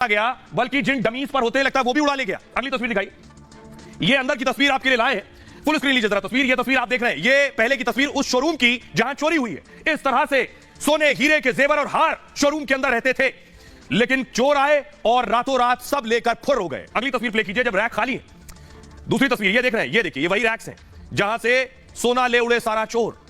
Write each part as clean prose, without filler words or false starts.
गया, बल्कि जिन डमीज पर होते लगता है वो भी उड़ा ले गया। अगली तस्वीर दिखाई, ये अंदर की तस्वीर आपके लिए लाए हैं, फुल स्क्रीन लीजिए जरा तस्वीर। ये तस्वीर आप देख रहे हैं, ये पहले की तस्वीर उस शोरूम की जहां चोरी हुई है। इस तरह से सोने हीरे के जेवर और हार शोरूम के अंदर रहते थे, लेकिन चोर आए और रातों रात सब लेकर फुर हो गए। अगली तस्वीर प्ले कीजिए जब रैक खाली है। दूसरी तस्वीर ये देख रहे हैं, ये देखिए, ये वही रैक्स हैं जहां से सोना ले उड़े सारा चोर,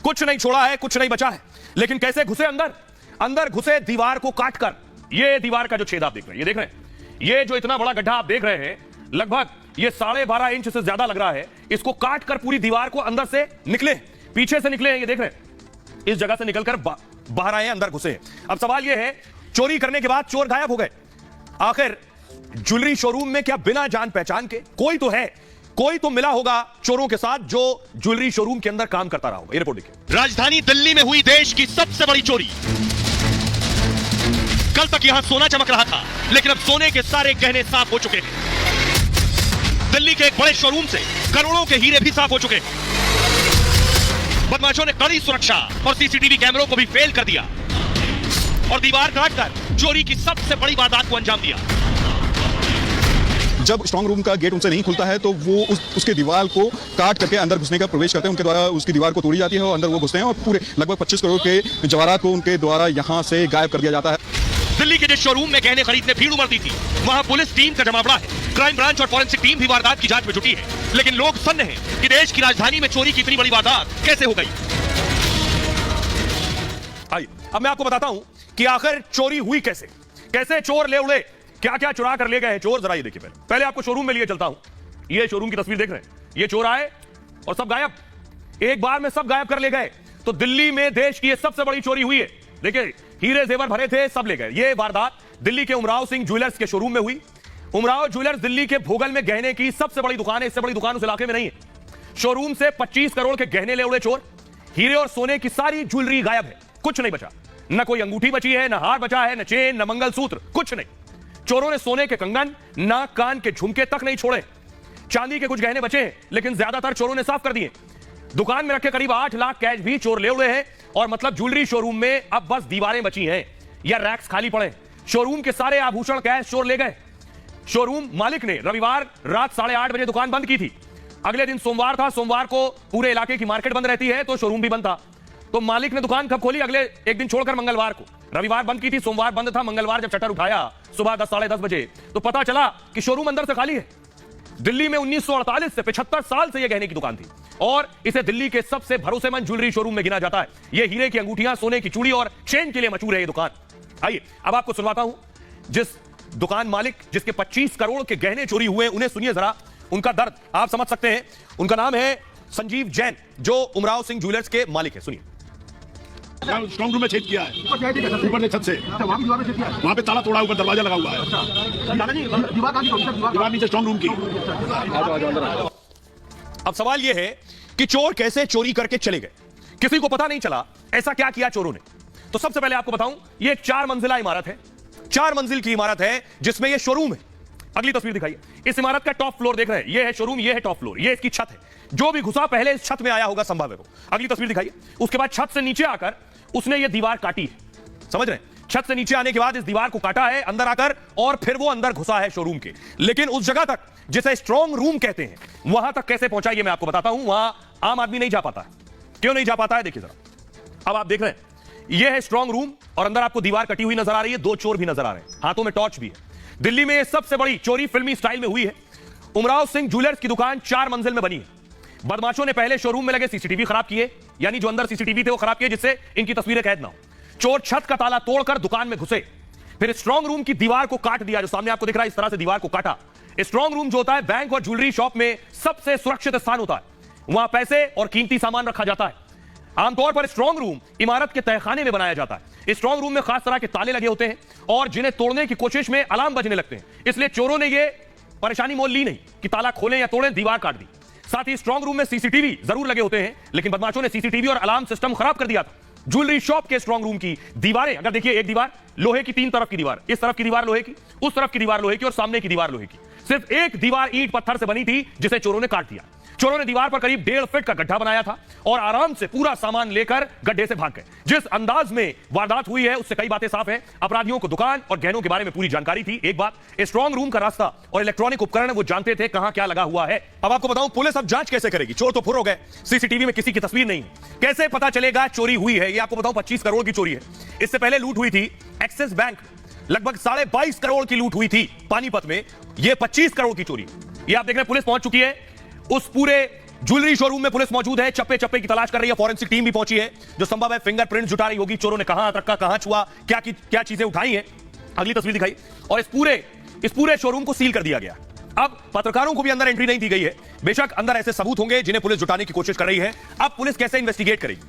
कुछ नहीं छोड़ा है, कुछ नहीं बचा है। लेकिन कैसे घुसे अंदर घुसे दीवार को काटकर। ये दीवार का जो छेद आप देख रहे हैं, ये देख रहे हैं, ये जो इतना बड़ा गड्ढा आप देख रहे हैं, लगभग ये 12.5 इंच से ज्यादा लग रहा है। इसको काट कर पूरी दीवार को अंदर से निकले, पीछे से निकले हैं, ये देख रहे हैं, इस जगह से निकलकर बाहर आए, अंदर घुसे। अब सवाल ये है, चोरी करने के बाद चोर गायब हो गए, आखिर ज्वेलरी शोरूम में क्या बिना जान पहचान के कोई तो है, कोई तो मिला होगा चोरों के साथ जो ज्वेलरी शोरूम के अंदर काम करता रहा होगा। ये रिपोर्ट देखिए। राजधानी दिल्ली में हुई देश की सबसे बड़ी चोरी। कल तक यहां सोना चमक रहा था, लेकिन अब सोने के सारे गहने साफ हो चुके हैं। दिल्ली के एक बड़े शोरूम से करोड़ों के हीरे भी साफ हो चुके हैं। बदमाशों ने कड़ी सुरक्षा और सीसीटीवी कैमरों को भी फेल कर दिया और दीवार काटकर चोरी की सबसे बड़ी वारदात को अंजाम दिया। जब स्ट्रांग रूम का गेट उनसे नहीं खुलता है तो वो उसके दीवार को काट करके अंदर घुसने का प्रवेश करते हैं। उनके द्वारा उसकी दीवार को तोड़ी जाती है और अंदर वो घुसते हैं और पूरे लगभग 25 करोड़ के जवाहरात को उनके द्वारा यहां से गायब कर दिया जाता है। दिल्ली के जिस शोरूम में गहने खरीदने भीड़ उमड़ती थी, वहां पुलिस टीम का जमावड़ा है। क्राइम ब्रांच और फॉरेंसिक टीम भी वारदात की जांच में जुटी है, लेकिन लोग सन्न हैं कि देश की राजधानी में चोरी की इतनी बड़ी वारदात कैसे हो गई। आइए अब मैं आपको बताता हूं कि आखिर चोरी हुई कैसे, कैसे चोर ले उड़े, क्या क्या चुरा कर ले गए चोर। जरा ये देखिए, पहले आपको शोरूम में लिए चलता हूं। ये शोरूम की तस्वीर देख रहे हैं, ये चोर आए और सब गायब, एक बार में सब गायब कर ले गए। तो दिल्ली में देश की ये सबसे बड़ी चोरी हुई है। देखिए, हीरे जेवर भरे थे, सब ले गए। ये वारदात दिल्ली के उमराव सिंह ज्वेलर्स के शोरूम में हुई। उमराव ज्वेलर्स दिल्ली के भोगल में गहने की सबसे बड़ी दुकान है, इससे बड़ी दुकान उस इलाके में नहीं है। शोरूम से 25 करोड़ के गहने ले उड़े चोर। हीरे और सोने की सारी ज्वेलरी गायब है, कुछ नहीं बचा, न कोई अंगूठी बची है, न हार बचा है, न चेन, न मंगलसूत्र, कुछ नहीं। चोरों ने सोने के कंगन, नाक कान के झुमके तक नहीं छोड़े। चांदी के कुछ गहने बचे हैं, लेकिन ज्यादातर चोरों ने साफ कर दिए। दुकान में रखे करीब 8 लाख कैश भी चोर ले उड़े हैं। और मतलब ज्वेलरी शोरूम में अब बस दीवारें बची हैं या रैक्स खाली पड़े। शोरूम के सारे आभूषण कैश चोर ले गए। शोरूम मालिक ने रविवार रात 8:30 बजे दुकान बंद की थी। अगले दिन सोमवार था, सोमवार को पूरे इलाके की मार्केट बंद रहती है, तो शोरूम भी बंद था। तो मालिक ने दुकान कब खोली? अगले एक दिन छोड़कर मंगलवार को। रविवार बंद की थी, सोमवार बंद था, मंगलवार जब शटर उठाया सुबह 10 साढ़े 10 बजे, तो पता चला कि शोरूम अंदर से खाली है। दिल्ली में 1948 से 75 साल से यह गहने की दुकान थी और इसे दिल्ली के सबसे भरोसेमंद ज्वेलरी शोरूम में गिना जाता है। यह हीरे की अंगूठियां, सोने की चूड़ी और चेन के लिए मशहूर है ये दुकान। आइए अब आपको सुनवाता हूं जिस दुकान मालिक जिसके 25 करोड़ के गहने चोरी हुए, उन्हें सुनिए जरा, उनका दर्द आप समझ सकते हैं। उनका नाम है संजीव जैन, जो उमराव सिंह ज्वेलर्स के मालिक है। सुनिए। स्ट्रांग रूम में छेद किया है, ऊपर से छत से, वहाँ पे ताला तोड़ा, ऊपर दरवाजा लगा हुआ है। दीवार नीचे स्ट्रांग रूम की। अब सवाल यह है कि चोर कैसे चोरी करके चले गए, किसी को पता नहीं चला ऐसा क्या किया चोरों ने। तो सबसे पहले आपको बताऊं, यह एक 4 मंजिला इमारत है, 4 मंजिल की इमारत है जिसमें यह शोरूम है। अगली तस्वीर दिखाइए। इस इमारत का टॉप फ्लोर देख रहे हैं, यह है शोरूम, यह है टॉप फ्लोर, यह इसकी छत है। जो भी घुसा पहले इस छत में आया होगा, संभव है वो। अगली तस्वीर दिखाइए। उसके बाद छत से नीचे आकर उसने यह दीवार काटी है, समझ रहे हैं? छत से नीचे आने के बाद इस दीवार को काटा है अंदर आकर, और फिर वो अंदर घुसा है शोरूम के। लेकिन उस जगह तक जिसे स्ट्रांग रूम कहते हैं, वहां तक कैसे पहुंचा ये मैं आपको बताता हूं। वहां आम आदमी नहीं जा पाता है। क्यों नहीं जा पाता है? देखिए जरा, अब आप देख रहे हैं, यह है स्ट्रांग रूम और अंदर आपको दीवार कटी हुई नजर आ रही है, 2 चोर भी नजर आ रहे हैं, हाथों में टॉर्च भी है। दिल्ली में यह सबसे बड़ी चोरी फिल्मी स्टाइल में हुई है। उमराव सिंह ज्वेलर्स की दुकान 4 मंजिल में बनी है। बदमाशों ने पहले शोरूम में लगे सीसीटीवी खराब किए, यानी जो अंदर सीसीटीवी थे वो खराब किए, जिससे इनकी तस्वीरें कैद ना हो। चोर छत का ताला तोड़कर दुकान में घुसे, फिर स्ट्रांग रूम की दीवार को काट दिया, जो सामने आपको दिख रहा है, इस तरह से दीवार को काटा। स्ट्रांग रूम जो होता है बैंक और ज्वेलरी शॉप में सबसे सुरक्षित स्थान होता है, वहां पैसे और कीमती सामान रखा जाता है। आमतौर पर स्ट्रांग रूम इमारत के तहखाने में बनाया जाता है। स्ट्रांग रूम में खास तरह के ताले लगे होते हैं और जिन्हें तोड़ने की कोशिश में अलार्म बजने लगते हैं। इसलिए चोरों ने यह परेशानी मोल ली नहीं कि ताला खोलें या तोड़ें, दीवार काट दी। साथ ही स्ट्रांग रूम में सीसीटीवी जरूर लगे होते हैं, लेकिन बदमाशों ने सीसीटीवी और अलार्म सिस्टम खराब कर दिया था। ज्वेलरी शॉप के स्ट्रांग रूम की दीवारें, अगर देखिए, एक दीवार लोहे की, 3 तरफ की दीवार, इस तरफ की दीवार लोहे की, उस तरफ की दीवार लोहे की और सामने की दीवार लोहे की। सिर्फ एक दीवार ईंट पत्थर से बनी थी जिसे चोरों ने काट दिया। चोरों ने दीवार पर करीब 1.5 फीट का गड्ढा बनाया था और आराम से पूरा सामान लेकर गड्ढे से भाग गए। जिस अंदाज में वारदात हुई है उससे कई बातें साफ है, अपराधियों को दुकान और गहनों के बारे में पूरी जानकारी थी। एक बात, स्ट्रांग रूम का रास्ता और इलेक्ट्रॉनिक उपकरण वो जानते थे कहां क्या लगा हुआ है। अब आपको बताऊं, पुलिस अब जांच कैसे करेगी? चोर तो फुर हो गए, सीसीटीवी में किसी की तस्वीर नहीं, कैसे पता चलेगा चोरी हुई है? ये आपको बताऊं 25 करोड़ की चोरी है। इससे पहले लूट हुई थी एक्सिस बैंक, लगभग 22.5 करोड़ की लूट हुई थी पानीपत में, ये 25 करोड़ की चोरी। ये आप देख रहे हैं, पुलिस पहुंच चुकी है उस पूरे ज्वेलरी शोरूम में, पुलिस मौजूद है, चप्पे चप्पे की तलाश कर रही है, फॉरेंसिक टीम भी पहुंची है, जो संभव है फिंगरप्रिंट जुटा रही होगी, चोरों ने कहां हाथ रखा, कहां छुआ, क्या चीजें उठाई हैं। अगली तस्वीर दिखाई और इस पूरे शोरूम को सील कर दिया गया। अब पत्रकारों को भी अंदर एंट्री नहीं दी गई है। बेशक अंदर ऐसे सबूत होंगे जिन्हें पुलिस जुटाने की कोशिश कर रही है। अब पुलिस कैसे इन्वेस्टिगेट करेगी?